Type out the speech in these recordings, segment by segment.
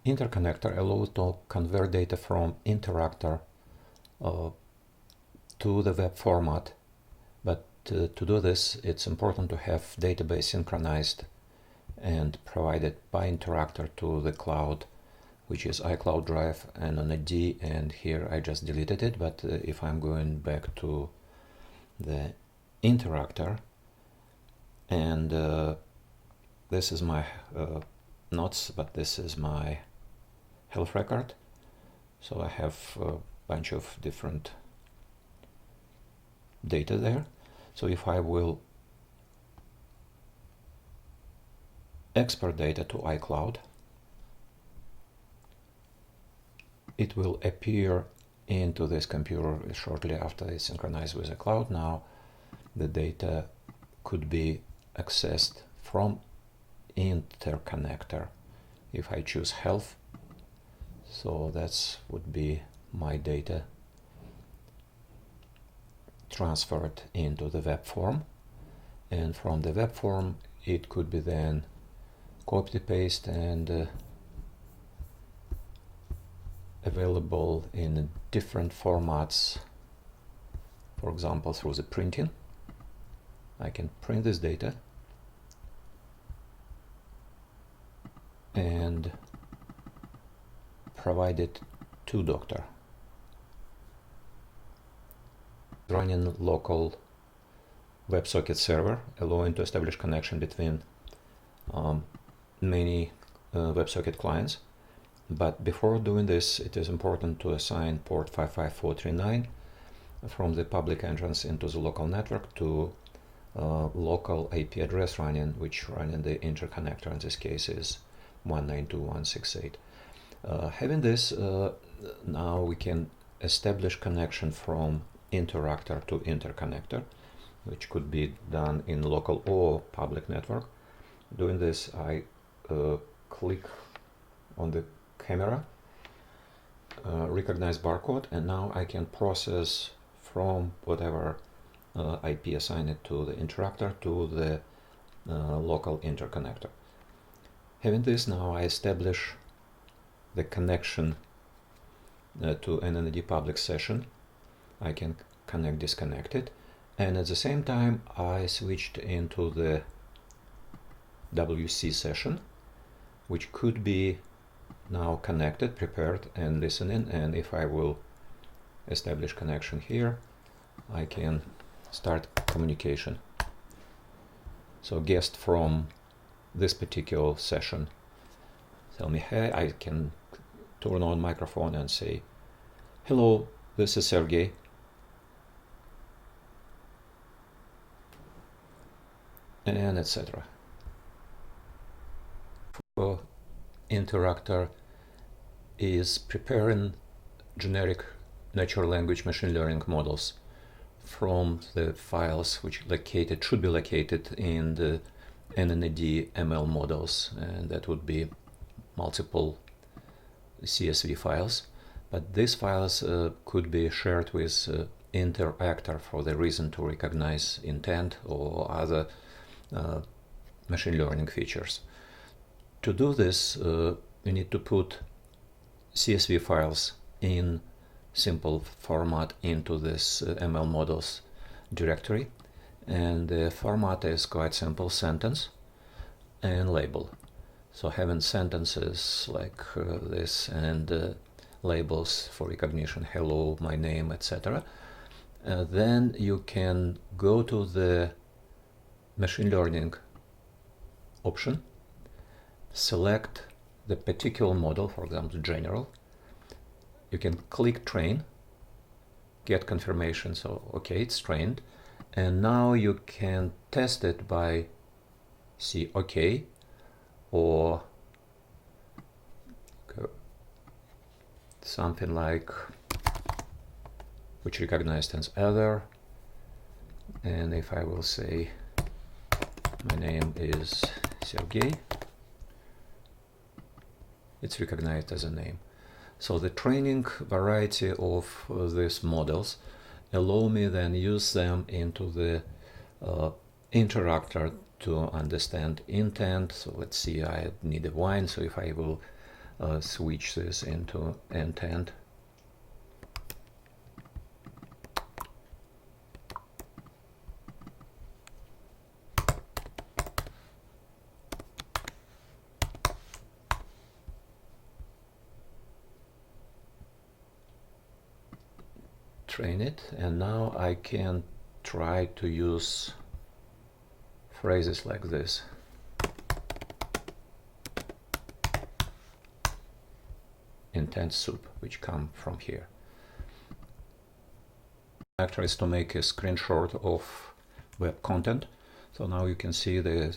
InterConnector allows to convert data from InterActor to the web format, but to do this it's important to have database synchronized and provided by InterActor to the cloud, which is iCloud Drive and on a D, and here I just deleted it, but if I'm going back to the InterActor, and this is my notes, but this is my health record, so I have a bunch of different data there. So if I will export data to iCloud, it will appear into this computer shortly after it's synchronized with the cloud. Now the data could be accessed from InterConnector if I choose health. So that's would be my data transferred into the web form, and from the web form it could be then copy paste and available in different formats. For example, through the printing, I can print this data and provide it to doctor. Running local WebSocket server, allowing to establish connection between many WebSocket clients. But before doing this, it is important to assign port 55439 from the public entrance into the local network to local IP address running, which running the InterConnector in this case is 192.168. Having this, now we can establish connection from InterActor to InterConnector, which could be done in local or public network. Doing this, I click on the camera, recognize barcode, and now I can process from whatever IP assigned to the InterActor to the local InterConnector. Having this, now I establish the connection to an NAD public session. I can connect disconnected, and at the same time I switched into the WC session, which could be now connected, prepared and listening. And if I will establish connection here, I can start communication. So guest from this particular session tell me, hey, I can turn on microphone and say, hello, this is Sergey. And etc. For InterActor is preparing generic natural language machine learning models from the files which should be located in the NNAD ML models, and that would be multiple CSV files. But these files could be shared with InterActor for the reason to recognize intent or other machine learning features. To do this, you need to put CSV files in simple format into this ML models directory, and the format is quite simple: sentence and label. So having sentences like this and labels for recognition, hello, my name, etc. Then you can go to the machine learning option, select the particular model, for example general. You can click train, get confirmation, so okay, it's trained, and now you can test it by see okay or something like which recognized as other, and if I will say my name is Sergey, it's recognized as a name. So the training variety of these models allow me then use them into the InterActor to understand intent. So let's see, I need a wine, so if I will switch this into end-to-end. Train it, and now I can try to use phrases like this. Intense soup, which come from here. InterActor is to make a screenshot of web content. So now you can see the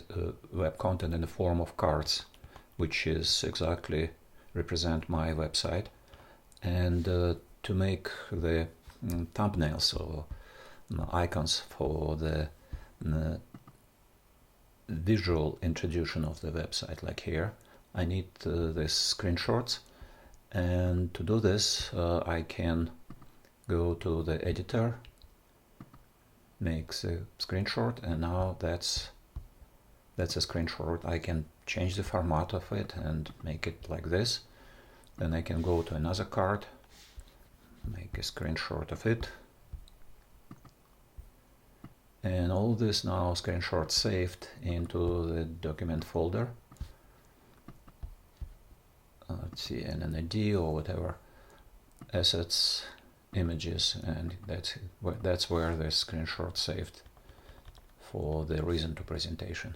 web content in the form of cards, which is exactly represent my website. And to make the thumbnails or icons for the visual introduction of the website, like here, I need these screenshots. And to do this, I can go to the editor, make the screenshot, and now that's a screenshot. I can change the format of it and make it like this. Then I can go to another card, make a screenshot of it, and all this now screenshot saved into the document folder. Let's see, an ID or whatever, assets, images, and that's where the screenshot saved for the reason to presentation.